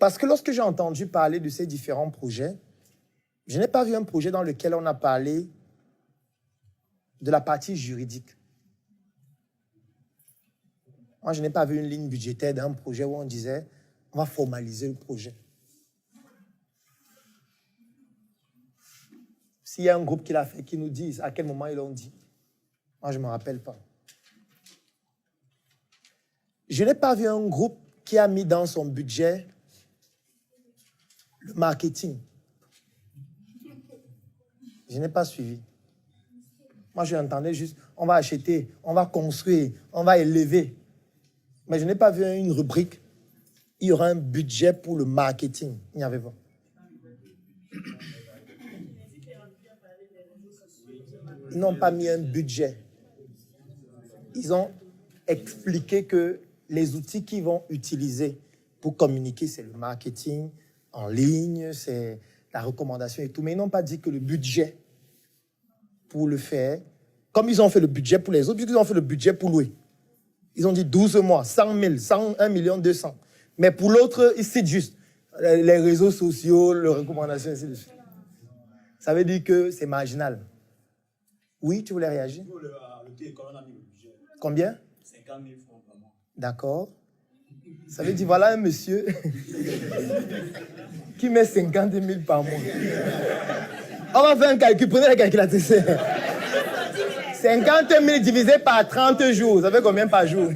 Parce que lorsque j'ai entendu parler de ces différents projets, je n'ai pas vu un projet dans lequel on a parlé de la partie juridique. Moi, je n'ai pas vu une ligne budgétaire d'un projet où on disait on va formaliser le projet. S'il y a un groupe qui l'a fait, qui nous dise à quel moment ils l'ont dit. Moi, je ne me rappelle pas. Je n'ai pas vu un groupe qui a mis dans son budget le marketing. Je n'ai pas suivi. Moi, je entendais juste, on va acheter, on va construire, on va élever. Mais je n'ai pas vu une rubrique. Il y aura un budget pour le marketing. Il n'y avait pas. Ils n'ont pas mis un budget. Ils ont expliqué que les outils qu'ils vont utiliser pour communiquer, c'est le marketing en ligne, c'est la recommandation et tout. Mais ils n'ont pas dit que le budget pour le faire, comme ils ont fait le budget pour les autres, puisqu'ils ont fait le budget pour louer. Ils ont dit 12 mois, 100 000, 101 millions 200. Mais pour l'autre, ils citent juste les réseaux sociaux, les recommandations, ainsi de suite. Ça veut dire que c'est marginal. Oui, tu voulais réagir? Combien? 50 000 francs par mois. D'accord. Ça veut dire, voilà un monsieur qui met 50 000 par mois. On va faire un calcul, prenez la calculatrice. 50 000 divisé par 30 jours, ça fait combien par jour?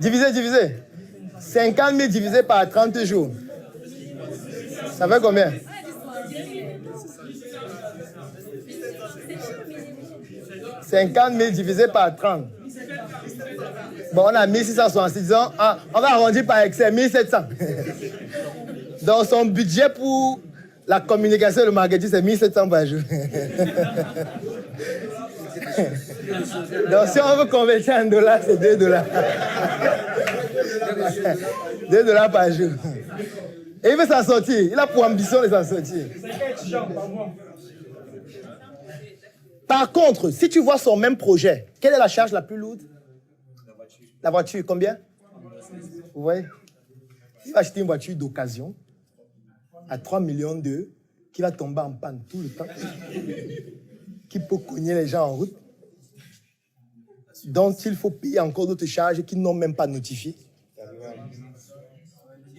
Divisé. 50 000 divisé par 30 jours. Ça fait combien? 50 000 divisé par 30. Bon, on a 1666, disons, on va arrondir par excès, 1700. Donc, son budget pour la communication et le marketing, c'est 1700 par jour. Donc, si on veut convertir en dollars, c'est 2 $. 2 $ par jour. Et il veut s'en sortir. Il a pour ambition de s'en sortir. Par contre, si tu vois son même projet, quelle est la charge la plus lourde? La voiture, combien? Vous voyez? Il va acheter une voiture d'occasion à 3 millions d'euros qui va tomber en panne tout le temps, qui peut cogner les gens en route, dont il faut payer encore d'autres charges qu'ils n'ont même pas notifiées.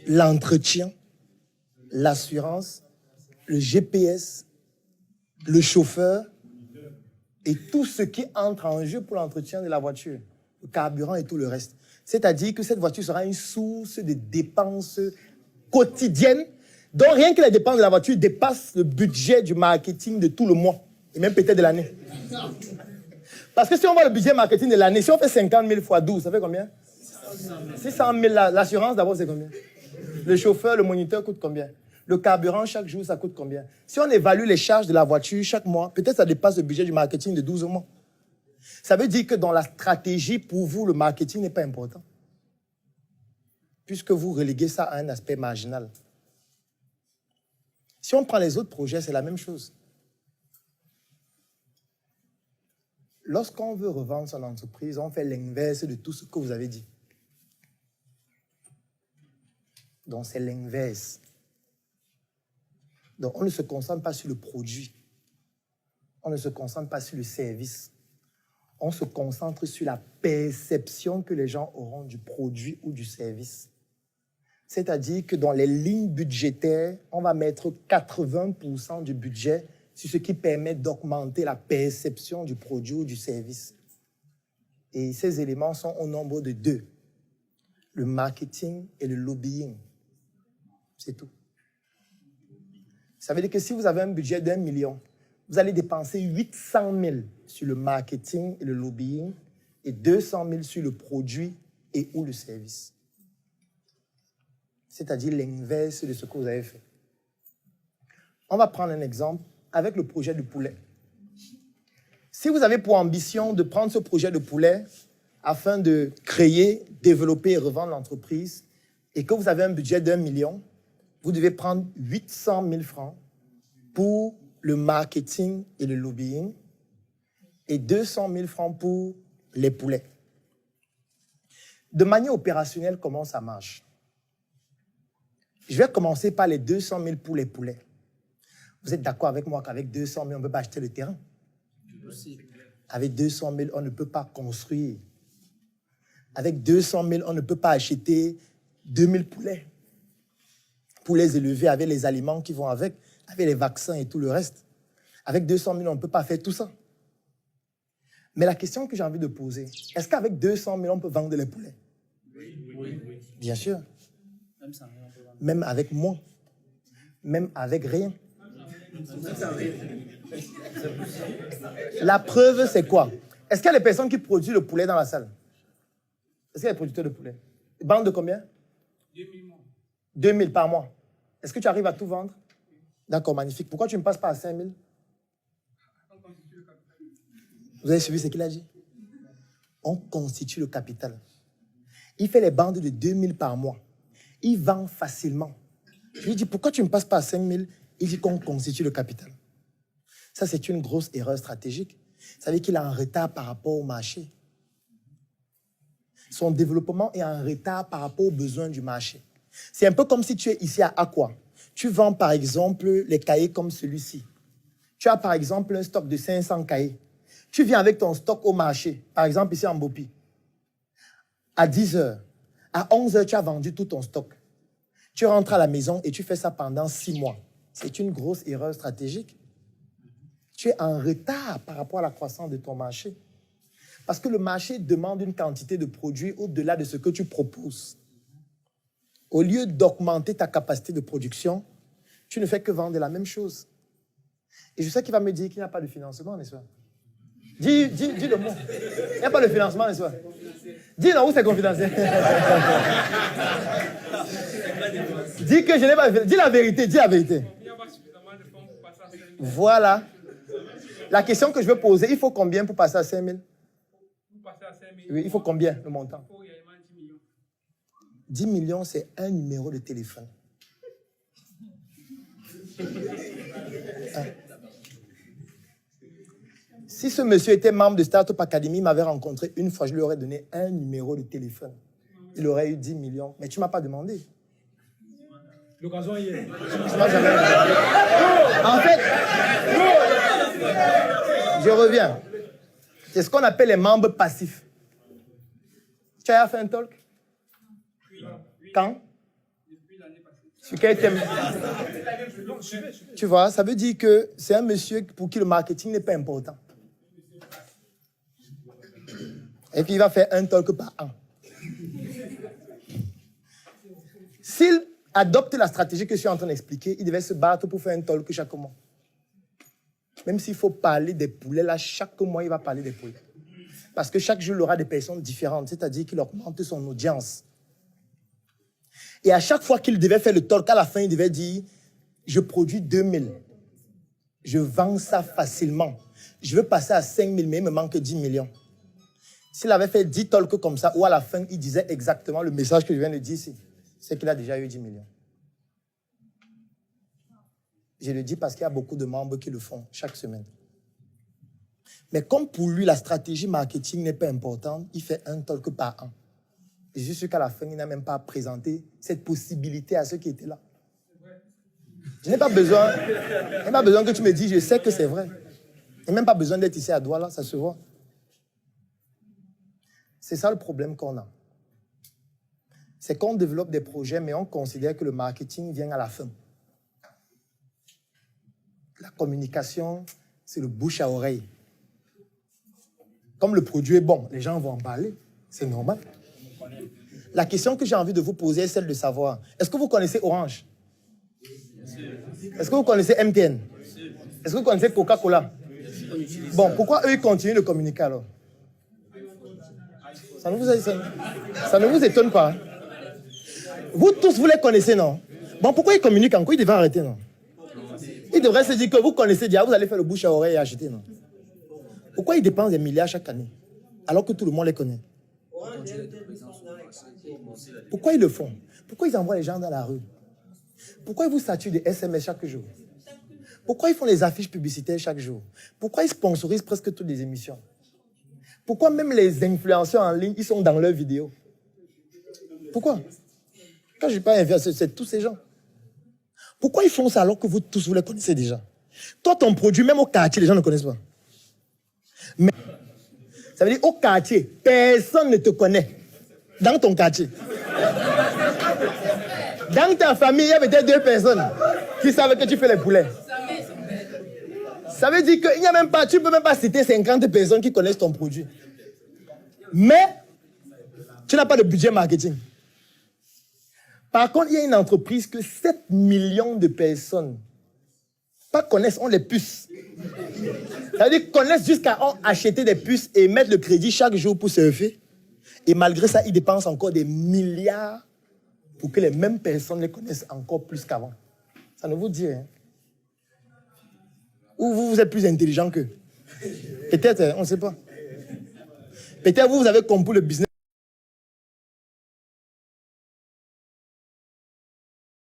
L'entretien, l'assurance, le GPS, le chauffeur et tout ce qui entre en jeu pour l'entretien de la voiture, le carburant et tout le reste. C'est-à-dire que cette voiture sera une source de dépenses quotidiennes, dont rien que les dépenses de la voiture dépassent le budget du marketing de tout le mois, et même peut-être de l'année. Parce que si on voit le budget marketing de l'année, si on fait 50 000 fois 12, ça fait combien? 600 000. L'assurance d'abord, c'est combien? Le chauffeur, le moniteur coûte combien? Le carburant, chaque jour, ça coûte combien? Si on évalue les charges de la voiture chaque mois, peut-être ça dépasse le budget du marketing de 12 mois. Ça veut dire que dans la stratégie, pour vous, le marketing n'est pas important. Puisque vous reléguez ça à un aspect marginal. Si on prend les autres projets, c'est la même chose. Lorsqu'on veut revendre son entreprise, on fait l'inverse de tout ce que vous avez dit. Donc, c'est l'inverse. Donc, on ne se concentre pas sur le produit. On ne se concentre pas sur le service. On se concentre sur la perception que les gens auront du produit ou du service. C'est-à-dire que dans les lignes budgétaires, on va mettre 80% du budget sur ce qui permet d'augmenter la perception du produit ou du service. Et ces éléments sont au nombre de 2. Le marketing et le lobbying. C'est tout. Ça veut dire que si vous avez un budget d'1 million, vous allez dépenser 800 000 sur le marketing et le lobbying et 200 000 sur le produit et ou le service. C'est-à-dire l'inverse de ce que vous avez fait. On va prendre un exemple avec le projet de poulet. Si vous avez pour ambition de prendre ce projet de poulet afin de créer, développer et revendre l'entreprise et que vous avez un budget d'1 million, vous devez prendre 800 000 francs pour le marketing et le lobbying et 200 000 francs pour les poulets. De manière opérationnelle, comment ça marche? Je vais commencer par les 200 000 pour les poulets. Vous êtes d'accord avec moi qu'avec 200 000, on ne peut pas acheter le terrain? Avec 200 000, on ne peut pas construire. Avec 200 000, on ne peut pas acheter 2000 poulets pour les élever avec les aliments qui vont avec les vaccins et tout le reste. Avec 200 000, on ne peut pas faire tout ça. Mais la question que j'ai envie de poser, est-ce qu'avec 200 000, on peut vendre les poulets? Oui. Bien sûr. Même avec moins. Même avec rien. La preuve, c'est quoi? Est-ce qu'il y a des personnes qui produisent le poulet dans la salle? Est-ce qu'il y a des producteurs de poulet? Bande de combien? 2000 mois. 2000 par mois. Est-ce que tu arrives à tout vendre? D'accord, magnifique. Pourquoi tu ne passes pas à 5000? Vous avez suivi ce qu'il a dit? On constitue le capital. Il fait les bandes de 2000 par mois. Il vend facilement. Je lui dis, pourquoi tu ne passes pas à 5000? Il dit qu'on constitue le capital. Ça, c'est une grosse erreur stratégique. Ça veut dire qu'il est en retard par rapport au marché. Son développement est en retard par rapport aux besoins du marché. C'est un peu comme si tu es ici à Aqua. Tu vends, par exemple, les cahiers comme celui-ci. Tu as, par exemple, un stock de 500 cahiers. Tu viens avec ton stock au marché, par exemple ici en Bopi. À 10 heures, à 11 heures, tu as vendu tout ton stock. Tu rentres à la maison et tu fais ça pendant 6 mois. C'est une grosse erreur stratégique. Tu es en retard par rapport à la croissance de ton marché. Parce que le marché demande une quantité de produits au-delà de ce que tu proposes. Au lieu d'augmenter ta capacité de production, tu ne fais que vendre la même chose. Et je sais qu'il va me dire qu'il n'y a pas de financement, n'est-ce pas? Dis le mot. Il n'y a pas de financement, n'est-ce pas? Dis non, où c'est confidentiel? Dis que je n'ai pas... Dis la vérité, dis la vérité. Voilà. La question que je veux poser, il faut combien pour passer à 5 000? Oui, il faut combien, le montant? 10 millions, c'est un numéro de téléphone. Si ce monsieur était membre de Startup Academy, il m'avait rencontré une fois, je lui aurais donné un numéro de téléphone. Il aurait eu 10 millions. Mais tu ne m'as pas demandé. L'occasion y est. En fait, je reviens. C'est ce qu'on appelle les membres passifs. Tu as fait un talk? Quand? Sur quel thème? Tu vois, ça veut dire que c'est un monsieur pour qui le marketing n'est pas important. Et puis il va faire un talk par an. S'il adopte la stratégie que je suis en train d'expliquer, il devait se battre pour faire un talk chaque mois. Même s'il faut parler des poulets, là, chaque mois, il va parler des poulets. Parce que chaque jour, il aura des personnes différentes, c'est-à-dire qu'il augmente son audience. Et à chaque fois qu'il devait faire le talk, à la fin, il devait dire, je produis 2000. Je vends ça facilement. Je veux passer à 5000, mais il me manque 10 millions. S'il avait fait 10 talks comme ça, ou à la fin, il disait exactement le message que je viens de dire ici, c'est qu'il a déjà eu 10 millions. Je le dis parce qu'il y a beaucoup de membres qui le font chaque semaine. Mais comme pour lui, la stratégie marketing n'est pas importante, il fait un talk par an. Et je suis sûr qu'à la fin, il n'a même pas présenté cette possibilité à ceux qui étaient là. Je n'ai pas besoin que tu me dises, je sais que c'est vrai. Il n'y a même pas besoin d'être ici à Douala, ça se voit. C'est ça le problème qu'on a. C'est qu'on développe des projets, mais on considère que le marketing vient à la fin. La communication, c'est le bouche à oreille. Comme le produit est bon, les gens vont en parler. C'est normal. La question que j'ai envie de vous poser est celle de savoir, est-ce que vous connaissez Orange? Est-ce que vous connaissez MTN? Est-ce que vous connaissez Coca-Cola? Bon, pourquoi eux, ils continuent de communiquer alors? Ça ne vous étonne pas. Hein? Vous tous, vous les connaissez, non? Bon, pourquoi ils communiquent encore? Ils devraient arrêter, non? Ils devraient se dire que vous connaissez déjà, vous allez faire le bouche à oreille et acheter, non? Pourquoi ils dépensent des milliards chaque année, alors que tout le monde les connaît? Pourquoi ils le font? Pourquoi ils envoient les gens dans la rue? Pourquoi ils vous saturent des SMS chaque jour? Pourquoi ils font les affiches publicitaires chaque jour? Pourquoi ils sponsorisent presque toutes les émissions? Pourquoi même les influenceurs en ligne, ils sont dans leurs vidéos? Pourquoi? Quand je parle d'influenceurs, c'est tous ces gens. Pourquoi ils font ça alors que vous tous, vous les connaissez déjà? Toi, ton produit, même au quartier, les gens ne connaissent pas. Mais, ça veut dire, au quartier, personne ne te connaît. Dans ton quartier. Dans ta famille, il y a peut-être 2 personnes qui savent que tu fais les poulets. Ça veut dire qu'il n'y a même pas, tu ne peux même pas citer 50 personnes qui connaissent ton produit. Mais, tu n'as pas de budget marketing. Par contre, il y a une entreprise que 7 millions de personnes pas connaissent, ont les puces. Ça veut dire connaissent jusqu'à acheter des puces et mettre le crédit chaque jour pour surfer. Et malgré ça, ils dépensent encore des milliards pour que les mêmes personnes les connaissent encore plus qu'avant. Ça ne vous dit rien. Ou vous êtes plus intelligent qu'eux. Peut-être, on ne sait pas. Peut-être vous avez compris le business.